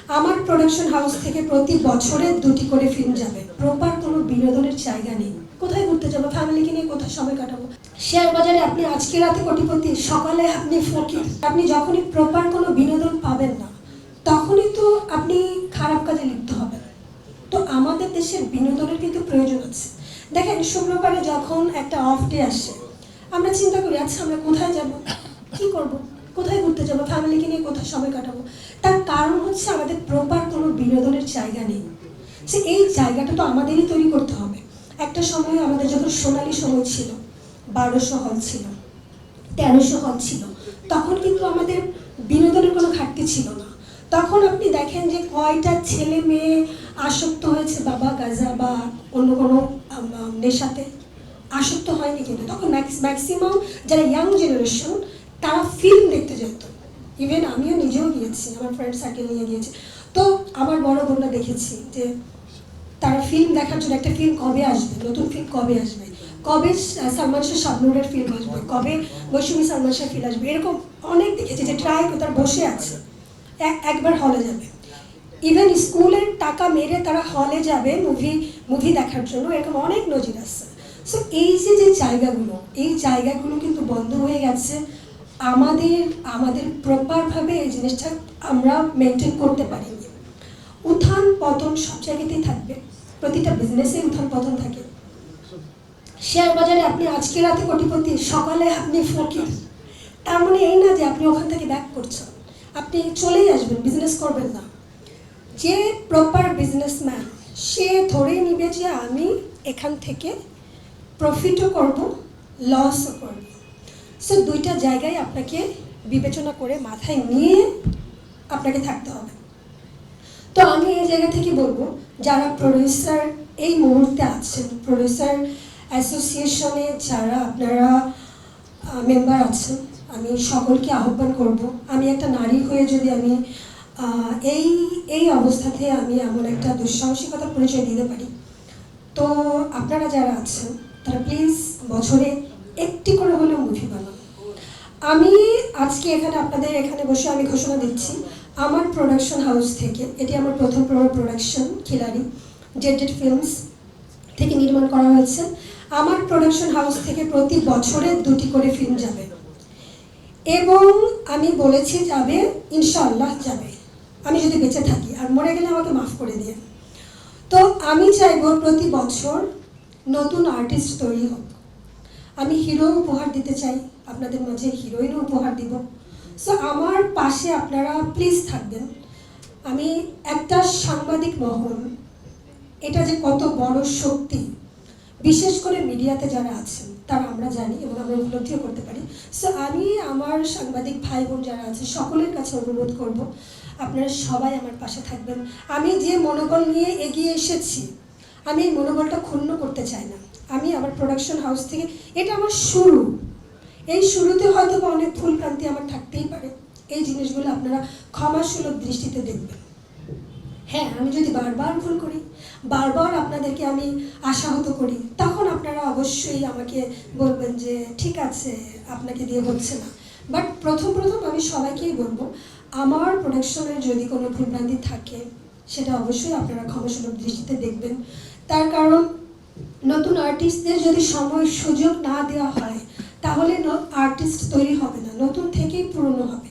আমার production house থেকে প্রতি বছরে 2টি করে ফিল্ম যাবে। প্রপার কোনো বিনোদনের জায়গা নেই। কোথায় ঘুরতে যাবো, ফ্যামিলিকে নিয়ে কোথায় সময় কাটাবো? শেয়ার বাজারে আপনি আজকে রাতে কোটিপতি, সকালে আপনি ফকির। আপনি যখনই প্রপার কোনো বিনোদন পাবেন না, তখনই তো আপনি খারাপ কাজে লিপ্ত হবেন। তো আমাদের দেশের বিনোদনের কিন্তু প্রয়োজন আছে। দেখেন, শুক্রবারে যখন একটা অফ ডে আসে, আমরা চিন্তা করি, আচ্ছা আমরা কোথায় যাব, কি করব, কোথায় ঘুরতে যাবো, ফ্যামিলিকে নিয়ে কোথায় সময় কাটাবো? তার কারণ হচ্ছে আমাদের প্রপার কোনো বিনোদনের জায়গা নেই। সে এই জায়গাটা তো আমাদেরই তৈরি করতে হবে। একটা সময় আমাদের যখন সোনালি সময় ছিল, 1200 হল ছিল, 1300 হল ছিল, তখন কিন্তু আমাদের বিনোদনের কোনো ঘাটতি ছিল না। তখন আপনি দেখেন যে কয়টা ছেলে মেয়ে আসক্ত হয়েছে বাবা গাঁজা বা অন্য কোনো নেশাতে, আসক্ত হয়নি। কিন্তু তখন ম্যাক্সিমাম যারা ইয়াং জেনারেশন, তারা ফিল্ম দেখতে যেত। ইভেন আমিও নিজেও গিয়েছি, আমার ফ্রেন্ড সার্কেল নিয়ে গিয়েছি। তো আমার বড় বোনরা দেখেছি যে তারা ফিল্ম দেখার জন্য, একটা ফিল্ম কবে আসবে, নতুন ফিল্ম কবে আসবে, কবে সালমান শাহ শাবনূরের ফিল্ম আসবে, কবে মৌসুমী সালমান শাহ ফিল্ম আসবে, এরকম অনেক দেখেছি যে ট্রাই করে তারা বসে আছে একবার হলে যাবে। ইভেন স্কুলের টাকা মেরে তারা হলে যাবে মুভি দেখার জন্য, এরকম অনেক নজির আছে। সো এই যে জায়গাগুলো, এই জায়গাগুলো কিন্তু বন্ধ হয়ে গেছে। আমাদের প্রপারভাবে এই জিনিসটা আমরা মেনটেন করতে পারিনি। উত্থান পতন সব জায়গাতেই থাকবে, প্রতিটা বিজনেসে উত্থান পতন থাকে। শেয়ার বাজারে আপনি আজকে রাতে কোটিপতি, সকালে আপনি ফকির। তার মানে এই না যে আপনি ওখান থেকে ব্যাক করছেন, আপনি চলেই আসবেন, বিজনেস করবেন না। যে প্রপার বিজনেসম্যান, সে ধরে নিবে যে আমি এখান থেকে প্রফিটও করব, লসও করব। সো দুইটা জায়গায় আপনাকে বিবেচনা করে মাথায় নিয়ে আপনাকে থাকতে হবে। তো আমি এই জায়গা থেকে বলবো, যারা প্রডিউসার এই মুহূর্তে আছেন, প্রডিউসার অ্যাসোসিয়েশনে যারা আপনারা মেম্বার আছেন, আমি সকলকে আহ্বান করব, আমি একটা নারী হয়ে যদি আমি এই অবস্থাতে আমি এমন একটা দুঃসাহসিকতার পরিচয় দিতে পারি, তো আপনারা যারা আছেন তারা প্লিজ বছরে একটি করে হলেও মুভি বানান। আমি আজকে আপনাদের এখানে বসে আমি ঘোষণা দিচ্ছি, আমার প্রোডাকশন হাউস থেকে, এটি আমার প্রথম প্রোডাকশন, খিলাড়ি জেড ফিল্মস থেকে নির্মাণ করা হয়েছে। আমার প্রোডাকশন হাউস থেকে প্রতি বছরে 2টি করে ফিল্ম যাবে, এবং আমি বলেছি যাবে, ইনশাআল্লাহ যাবে, আমি যদি বেঁচে থাকি, আর মরে গেলে আমাকে মাফ করে দিয়ে। তো আমি চাইবো প্রতি বছর নতুন আর্টিস্ট তৈরি হোক। আমি হিরো উপহার দিতে চাই, আপনাদের মাঝে হিরোইনও উপহার দিব। সো আমার পাশে আপনারা প্লিজ থাকবেন। আমি একটা সাংবাদিক মহল, এটা যে কত বড় শক্তি, বিশেষ করে মিডিয়াতে যারা আছেন তারা আমরা জানি এবং আমরা উপলব্ধিও করতে পারি। সো আমি আমার সাংবাদিক ভাই বোন যারা আছে সকলের কাছে অনুরোধ করব, আপনারা সবাই আমার পাশে থাকবেন। আমি যে মনোবল নিয়ে এগিয়ে এসেছি, আমি এই মনোবলটা ক্ষুণ্ণ করতে চাই না। আমি আমার প্রোডাকশন হাউস থেকে, এটা আমার শুরু, এই শুরুতে হয়তো অনেক ভুল ভ্রান্তি আমার থাকতেই পারে, এই জিনিসগুলো আপনারা ক্ষমাসুলভ দৃষ্টিতে দেখবেন। হ্যাঁ, আমি যদি বারবার ভুল করি, বারবার আপনাদেরকে আমি আশাহত করি, তখন আপনারা অবশ্যই আমাকে বলবেন যে ঠিক আছে, আপনাকে দিয়ে হচ্ছে না। বাট প্রথম আমি সবাইকেই বলবো, আমার প্রোডাকশনের যদি কোনো ভুলভ্রান্তি থাকে, সেটা অবশ্যই আপনারা ক্ষমাসুলভ দৃষ্টিতে দেখবেন। তার কারণ নতুন আর্টিস্টদের যদি সময় সুযোগ না দেওয়া হয়, তাহলে আর্টিস্ট তৈরি হবে না, নতুন থেকেই পুরনো হবে।